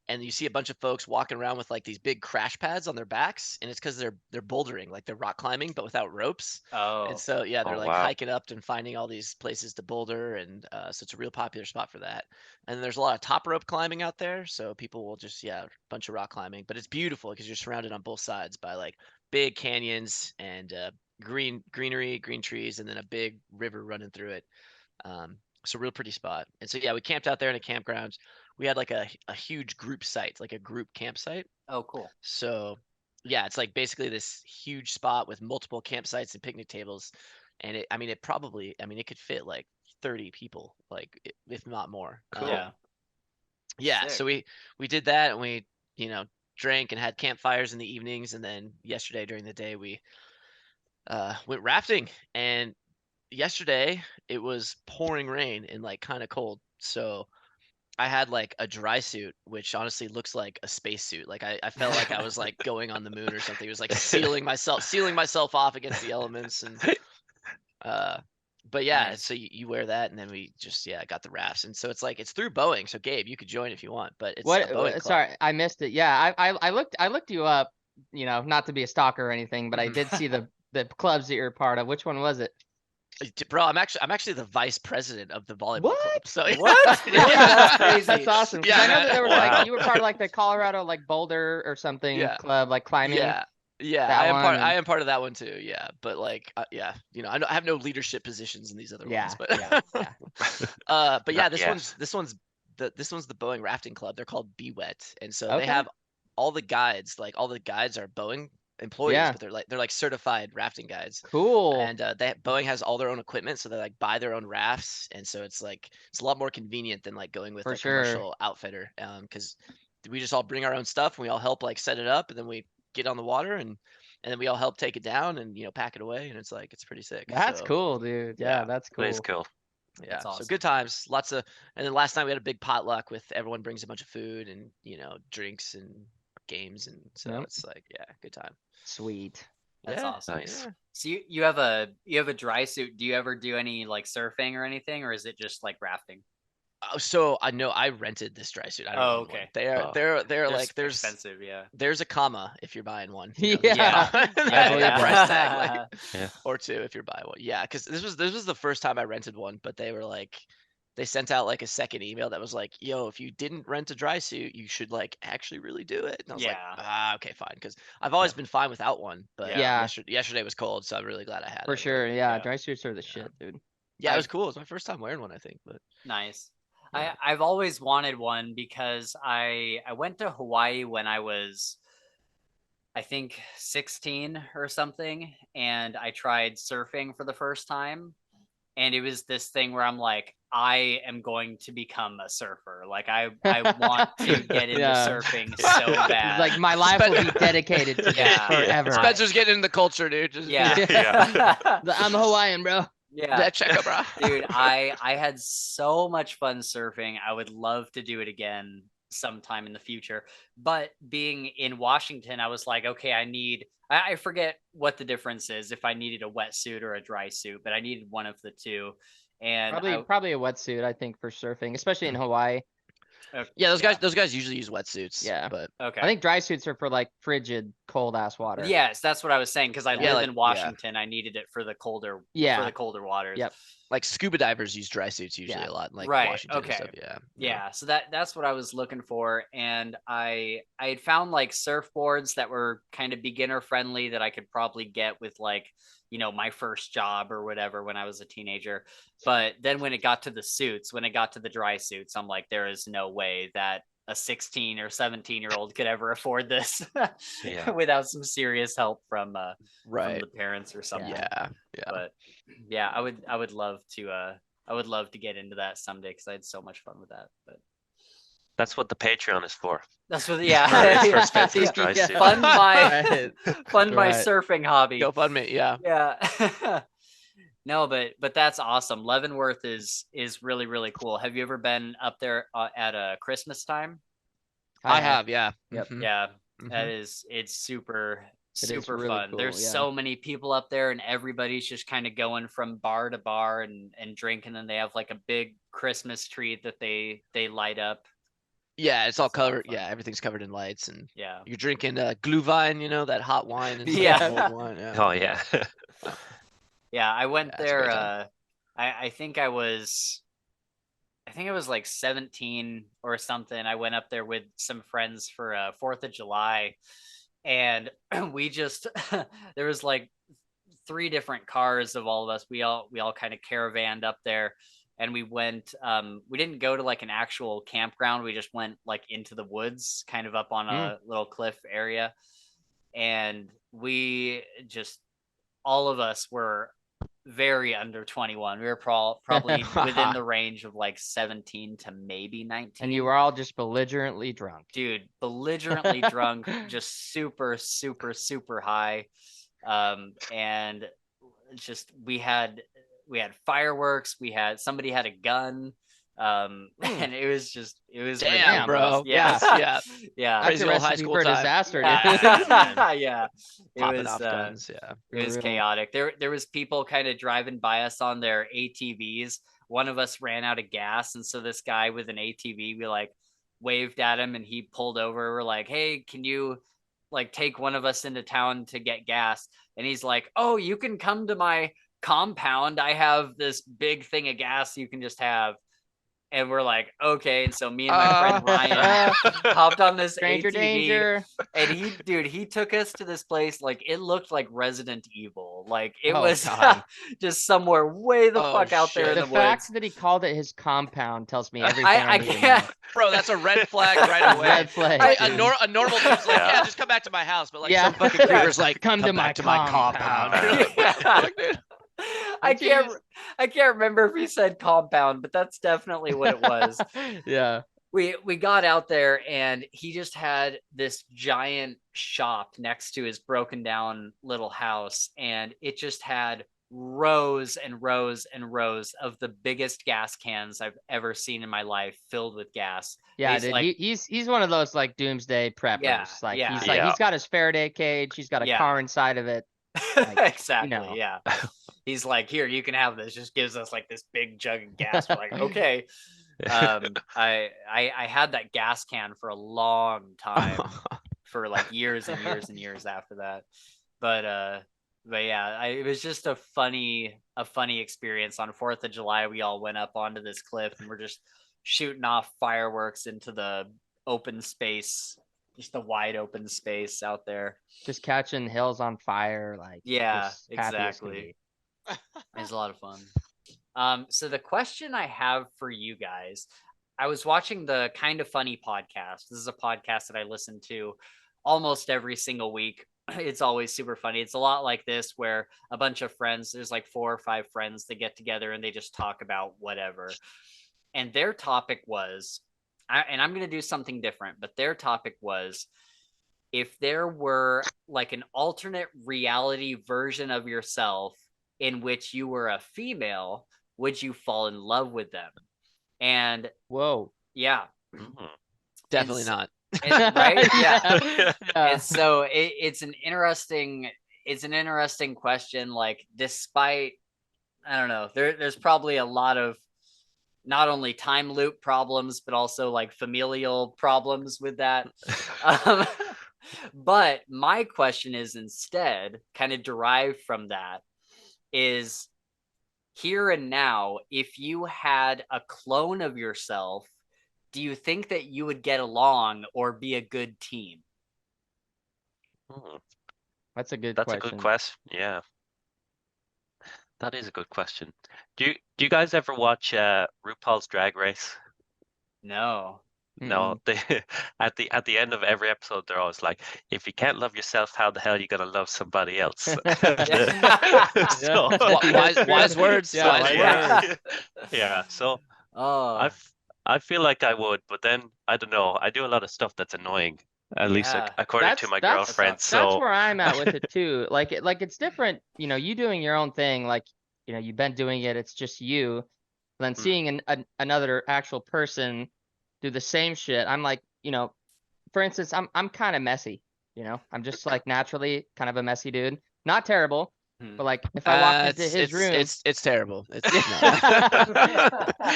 and you see a bunch of folks walking around with like these big crash pads on their backs, and it's because they're bouldering, like they're rock climbing but without ropes. And Oh, so yeah, they're Oh, like wow. hiking up and finding all these places to boulder, and so it's a real popular spot for that. And then there's a lot of top rope climbing out there, so people will just a bunch of rock climbing, but it's beautiful because you're surrounded on both sides by like big canyons and greenery, green trees, and then a big river running through it. So real pretty spot. And so yeah, we camped out there in a campground. We had like a huge group site, like a group campsite. oh, cool. So yeah, it's like basically this huge spot with multiple campsites and picnic tables. And it could fit like 30 people, like if not more. Cool. Yeah. Yeah, Sick. so we did that, and we drank and had campfires in the evenings, and then yesterday during the day we went rafting. And yesterday it was pouring rain and like kind of cold, so I had like a dry suit, which honestly looks like a space suit. Like I felt like I was like going on the moon or something. It was like sealing myself off against the elements. And but yeah, Nice. so you wear that, and then we just got the rafts. And so it's through Boeing. So Gabe, you could join if you want, but it's a Boeing club. Sorry, I missed it. Yeah, I looked you up, not to be a stalker or anything, but I did see the clubs that you're a part of. Which one was it? Bro, I'm actually the vice president of the volleyball club. What? So What? yeah. Really? That's crazy. That's awesome. 'Cause Yeah, I know man. that there was Wow. like you were part of like the Colorado like Boulder or something Yeah. club, like climbing. Yeah, that I am one I and- am part of that one too. Yeah, but like, I have no leadership positions in these other Yeah, ones. But yeah. but yeah, Not this yet. one's the Boeing rafting club. They're called BWET, and so Okay. they have all the guides. Like all the guides are Boeing employees, Yeah. but they're like certified rafting guides. Cool. And Boeing has all their own equipment, so they like buy their own rafts, and so it's a lot more convenient than like going with For a sure. commercial outfitter. Because we just all bring our own stuff, and we all help like set it up, and then we get on the water, and then we all help take it down and pack it away, and it's pretty sick. That's So, cool, dude. Yeah, yeah, that's That cool. is cool. Yeah, That's so awesome. good times, and then last night we had a big potluck with everyone brings a bunch of food and drinks and games, and so Yep. it's like good time. Sweet. That's Yeah, awesome. Nice. yeah. So you have a dry suit. Do you ever do any like surfing or anything, or is it just like rafting? Oh, so I know I rented this dry suit. I don't Oh, own one. okay. Oh. They're like there's expensive, yeah. there's a comma if you're buying one. Yeah. I believe yeah. price tag Yeah. or two if you're buying one. Yeah, because this was the first time I rented one, but they sent out like a second email that was like, "Yo, if you didn't rent a dry suit, you should like actually really do it." And I was like, Yeah. okay, fine, because I've always been fine without one, but Yeah. yesterday was cold, so I'm really glad I had For it. sure. Yeah. Yeah. Dry suits are the shit, dude. Yeah, it was cool. It was my first time wearing one, I think, but Nice. Yeah. I've always wanted one because I went to Hawaii when I was, I think, 16 or something, and I tried surfing for the first time. And it was this thing where I'm like, I am going to become a surfer. Like I want to get into Yeah. surfing so bad. It's like my life will be dedicated to this Yeah. forever. Spencer's getting in the culture, dude. Just, yeah. I'm Hawaiian, bro. Yeah. that checker, bro. Dude, I had so much fun surfing. I would love to do it again sometime in the future. But being in Washington, I was like, okay, I forget what the difference is if I needed a wetsuit or a dry suit, but I needed one of the two. And Probably a wetsuit, I think, for surfing, especially in Hawaii. Yeah, those guys usually use wetsuits. Yeah. But Okay. I think dry suits are for like frigid, cold ass water. Yes, that's what I was saying because I Yeah. live like- in Washington. I needed it for the colder Yeah. waters. Yep. like scuba divers use dry suits usually Yeah. a lot, like Right, Washington okay. and stuff. Yeah. Yeah, so that's what I was looking for, and I had found like surfboards that were kind of beginner friendly that I could probably get with like, you know, my first job or whatever when I was a teenager. But then when it got to the suits, when it got to the dry suits, I'm like, there is no way that a 16 or 17-year-old could ever afford this Yeah. without some serious help from Right. the parents or something. Yeah. Yeah. But yeah, I would love to get into that someday because I had so much fun with that. But That's what the Patreon is for. that's what, yeah, For Spencer's dry Yeah. suit. fund my Right. fund my Right. surfing hobby. GoFundMe. Yeah. Yeah. No, but that's awesome. Leavenworth is really really cool. Have you ever been up there at Christmas time? I have. Yeah. Yep. Mhm. Yeah, Mhm. that is it's super super really fun. cool, There's yeah. so many people up there, and everybody's just kind of going from bar to bar and drinking. And they have like a big Christmas tree that they light up. Yeah. It's all It's a lot of covered. fun. Yeah. Everything's covered in lights, and Yeah. you're drinking Glühwein, you know, that hot wine. And Yeah. mulled wine. Yeah. Oh yeah. Yeah, I went Yeah, it's a great there. time. I think I was like 17 or something. I went up there with some friends for 4th of July, and we just there was like 3 different cars of all of us. We all kind of caravanned up there, and we went. We didn't go to like an actual campground. We just went like into the woods, kind of up on a little cliff area, and we just all of us were very under 21. We were probably within the range of like 17 to maybe 19. And you were all just belligerently drunk. Dude, belligerently drunk, just super super super high. And just we had fireworks, somebody had a gun. And it was Damn, ridiculous. bro. Yeah. Yeah. Yeah. That's Crazy a old high recipe school for time. disaster, dude. Yeah. Yeah. It Popping was off guns. Yeah. it was Brutal. chaotic. There was people kind of driving by us on their ATVs. One of us ran out of gas, and so this guy with an ATV, we like waved at him, and he pulled over. We're like, "Hey, can you like take one of us into town to get gas?" And he's like, "Oh, you can come to my compound. I have this big thing of gas you can just have." And we're like, okay. And so me and my friend Ryan hopped on this Stranger ATV, danger. and he took us to this place. Like it looked like Resident Evil. Like it Oh, was God. just somewhere way the Oh, fuck out there shit. in The the fact woods. that he called it his compound tells me everything I I need to can't. know. Bro, that's a red flag right away. Red flag. Right, dude. a normal dude's like, Yeah. yeah, just come back to my house. But like Yeah. some fucking creeper's like, Come to my back to my compound. compound. Yeah. Like, dude, I can't remember if he said compound, but that's definitely what it was. Yeah. We got out there, and he just had this giant shop next to his broken down little house, and it just had rows and rows and rows of the biggest gas cans I've ever seen in my life filled with gas. Yeah, He's dude. like- he's one of those like doomsday preppers. Yeah, like yeah. he's Yeah. he's got his Faraday cage, he's got a Yeah. car inside of it. Like, Exactly. know. Yeah. He's like, here, you can have this. Just gives us like this big jug of gas. We're like, okay. I had that gas can for a long time, for like years and years and years after that. But yeah, it was just a funny experience. On 4th of July, we all went up onto this cliff, and we're just shooting off fireworks into the open space, just the wide open space out there. just catching hills on fire, like Yeah, just happy as can exactly. be. It's a lot of fun. So the question I have for you guys, I was watching the Kind of Funny podcast. This is a podcast that I listen to almost every single week. It's always super funny. It's a lot like this, where a bunch of friends, there's like 4 or 5 friends that get together and they just talk about whatever. And their topic was, and I'm going to do something different, but their topic was, if there were like an alternate reality version of yourself in which you were a female, would you fall in love with them? And Whoa. yeah, Mhm. definitely It's- not. right? Yeah. Yeah. And so it's an interesting question. Like, despite, I don't know, there's probably a lot of not only time loop problems, but also like familial problems with that. Um, but my question is instead kind of derived from that is here and now, if you had a clone of yourself, do you think that you would get along or be a good team? Hmm, That's a good that's a question. good question. Yeah, that is a good question. Do you guys ever watch RuPaul's Drag Race? No. No, they at the end of every episode, they're always like, "If you can't love yourself, how the hell are you gonna love somebody else?" So, Wise words. Yeah, wise yeah, words. yeah. So I Oh, f- I feel like I would, but then I don't know. I do a lot of stuff that's annoying, at least yeah. according to That's my that's girlfriend. sucks. that's So, where I'm at with it too. Like it's different, you doing your own thing, like you've been doing it, it's just you. Then mm, seeing another actual person do the same shit. I'm like, for instance, I'm kind of messy, I'm just like naturally kind of a messy dude. Not terrible, Hmm. but like if I walked into his room, It's terrible. It's if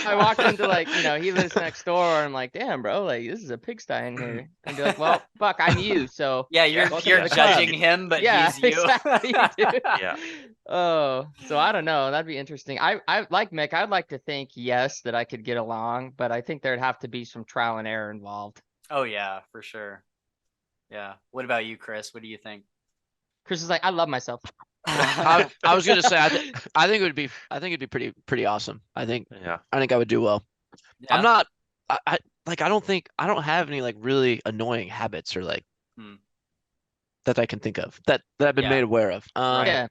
I walked into like, he lives next door, I'm like, damn, bro, like this is a pigsty in here. And be like, well, fuck, I'm you, so Yeah, you're welcome to you're the club. judging him, but Yeah, he's you. exactly, dude. yeah, Oh, so I don't know. That'd be interesting. I like Mick. I'd like to think yes that I could get along, but I think there'd have to be some trial and error involved. Oh yeah, for sure. Yeah. What about you, Chris? What do you think? Chris is like, I love myself. I was gonna say I think it'd be pretty awesome. I think yeah. I would do well. I'm Yeah. not I like I don't have any like really annoying habits or like Hmm. that I can think of that I've been Yeah. made aware of. Right.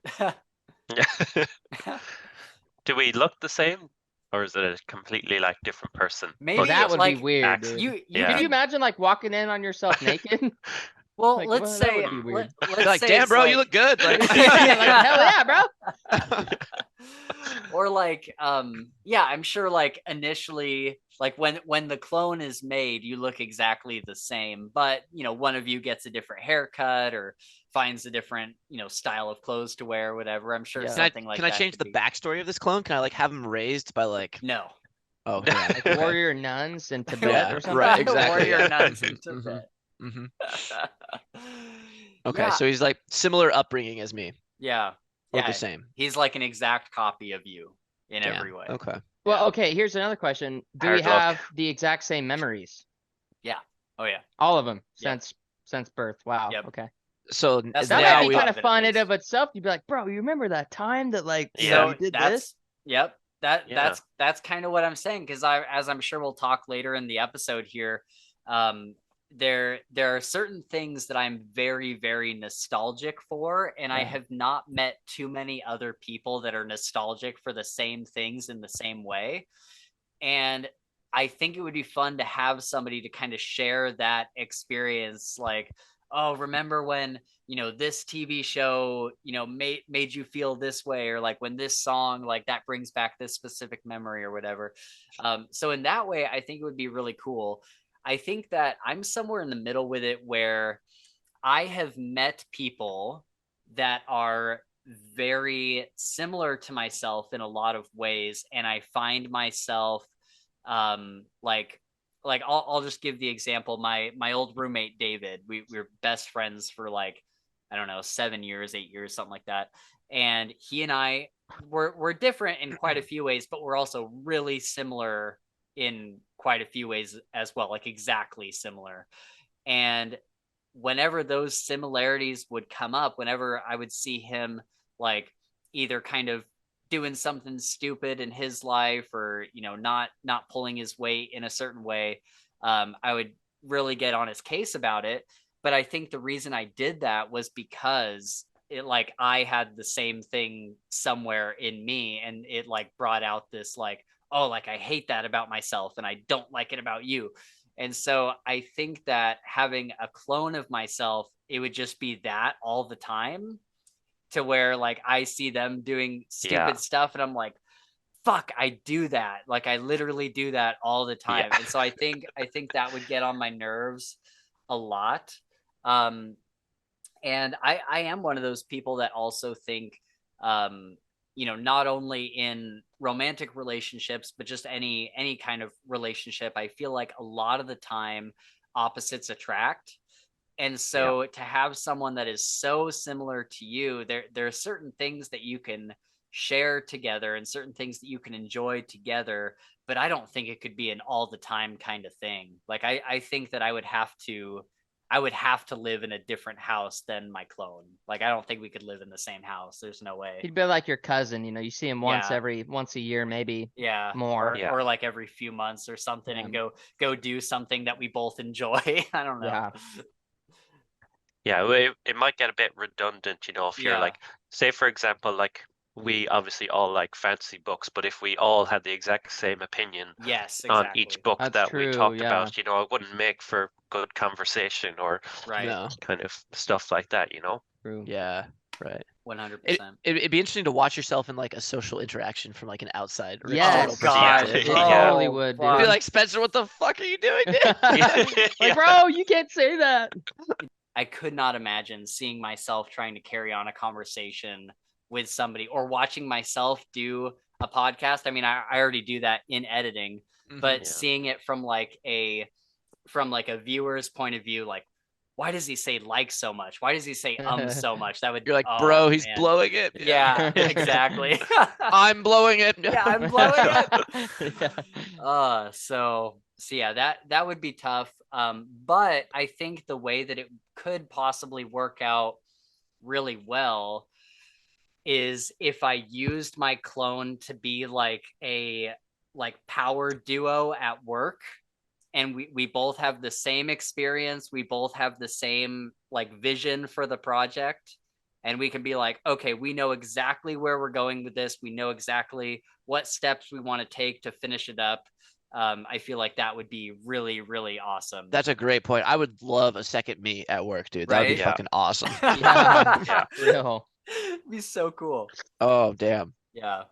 Do we look the same, or is it a completely like different person? Maybe That would be like weird, Axe. dude. you Yeah. Can you could imagine like walking in on yourself naked? well Like, let's well, that say would be weird. let's Like, say damn, it's bro, like, you look good. Like, Yeah, like, hell yeah, bro. or like yeah, I'm sure like initially like when the clone is made you look exactly the same, but one of you gets a different haircut or finds a different style of clothes to wear or whatever. I'm sure Yeah. something like can I that change could the be. backstory of this clone? Can I like have him raised by like No. oh yeah, Like okay. warrior nuns in Tibet Yeah, or something. right, exactly. Warrior Yeah. nuns in Mhm, Tibet. mhm. Okay, Yeah, so he's like similar upbringing as me, yeah, or yeah. the same. He's like an exact copy of you in Damn. every way. Okay. Well, Yeah. okay, here's another question. Do we Hard luck. have the exact same memories? Yeah. Oh yeah. All of them Yep. since birth. Wow. Yep. Okay. So That's That the might way I be thought kind of of it, at fun in least. of itself. You'd be like, bro, you remember that time that like Yeah. you did that's this? yep. Yeah. That's kind of what I'm saying, because as I'm sure we'll talk later in the episode here, there are certain things that I'm very, very nostalgic for, and I Yeah. have not met too many other people that are nostalgic for the same things in the same way. And I think it would be fun to have somebody to kind of share that experience, like, oh, remember when this TV show made you feel this way, or like when this song like that brings back this specific memory or whatever. So in that way I think it would be really cool. I think that I'm somewhere in the middle with it, where I have met people that are very similar to myself in a lot of ways, and I find myself like I'll just give the example. My old roommate David, we were best friends for like, I don't know, 7 years, 8 years, something like that. And he and I we're different in quite a few ways, but we're also really similar in quite a few ways as well, like exactly similar. And whenever those similarities would come up, whenever I would see him like either kind of doing something stupid in his life, or not pulling his weight in a certain way, I would really get on his case about it. But I think the reason I did that was because it like I had the same thing somewhere in me, and it like brought out this like, oh, like I hate that about myself and I don't like it about you. And so I think that having a clone of myself, it would just be that all the time, to where like I see them doing stupid Yeah. stuff and I'm like, fuck, I do that. Like I literally do that all the time. Yeah. And so I think that would get on my nerves a lot. And I am one of those people that also think not only in romantic relationships, but just any kind of relationship, I feel like a lot of the time opposites attract. And so to have someone that is so similar to you, there are certain things that you can share together and certain things that you can enjoy together, but I don't think it could be an all the time kind of thing. Like I think that I would have to live in a different house than my clone. Like I don't think we could live in the same house. There's no way. He'd be like your cousin, you see him once Yeah. once a year, maybe Yeah. more. Yeah. Or like every few months or something, Yeah. and go do something that we both enjoy. I don't know. Yeah. Yeah, it might get a bit redundant, if you're Yeah. like, say for example, like we obviously all like fantasy books, but if we all had the exact same opinion Yes, on exactly. each book That's that we true, talked yeah. about, it wouldn't make for good conversation or Right. No. kind of stuff like that, True. Yeah. Right. 100%. It'd be interesting to watch yourself in like a social interaction from like an outside or Yes. Oh external God. perspective. It Yeah. totally would, fuck. dude. Be like, Spencer, what the fuck are you doing, dude? Like, Yeah. bro, you can't say that. I could not imagine seeing myself trying to carry on a conversation with somebody or watching myself do a podcast. I mean, I already do that in editing, but Yeah. seeing it from like a viewer's point of view, like, why does he say like so much? Why does he say so much? That would You're like, oh, bro, he's man. blowing it. Yeah, exactly. I'm blowing it. Yeah, I'm blowing it. Yeah. So yeah, that would be tough. But I think the way that it could possibly work out really well is if I used my clone to be like a power duo at work, and we both have the same experience, we both have the same like vision for the project, and we can be like, okay, we know exactly where we're going with this, we know exactly what steps we want to take to finish it up. I feel like that would be really, really awesome. That's a great point. I would love a second me at work, dude. That would be Right? Yeah. fucking awesome. Yeah. Yeah. Real. It'd be so cool. Oh, damn. Yeah.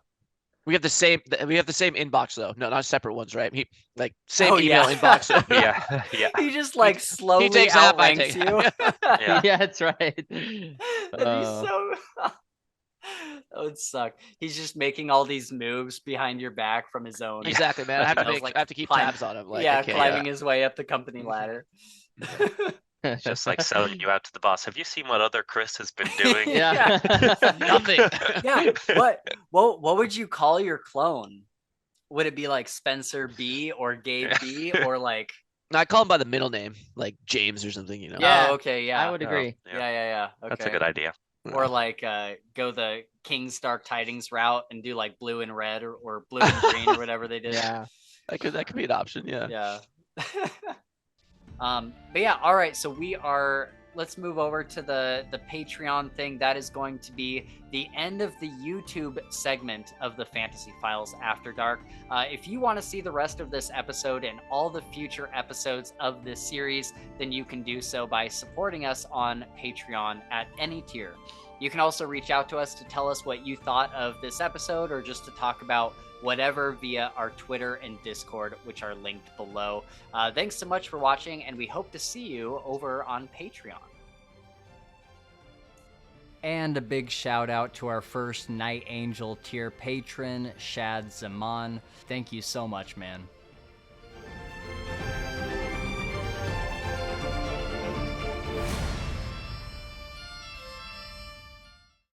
We have the same inbox though. No, not separate ones, right? He like same Oh, email yeah. inbox. Yeah. Yeah. He just like slowly takes half, I outranks take you. half. Yeah. Yeah, that's right. That'd be Oh. so. That would suck. He's just making all these moves behind your back from his own. Exactly, man. I have to I was I have to keep climb- tabs on him. Like, yeah, I can't, climbing his way up the company ladder. Just like selling you out to the boss. Have you seen what other Chris has been doing? Yeah. Nothing. Yeah. What would you call your clone? Would it be like Spencer B or Gabe B or like? I call him by the middle name, like James or something. Yeah. Oh, okay. Yeah. I would agree. Yeah. Okay. That's a good idea. Or like go the King's Dark Tidings route and do like blue and red or blue and green or whatever they did. Yeah. That could be an option. Yeah. Yeah. But yeah, all right. So let's move over to the Patreon thing. That is going to be the end of the YouTube segment of the Fantasy Files After Dark. If you want to see the rest of this episode and all the future episodes of this series, then you can do so by supporting us on Patreon at any tier. You can also reach out to us to tell us what you thought of this episode or just to talk about whatever via our Twitter and Discord, which are linked below. Thanks so much for watching, and we hope to see you over on Patreon. And a big shout out to our first Night Angel tier patron, Shad Zaman. Thank you so much, man.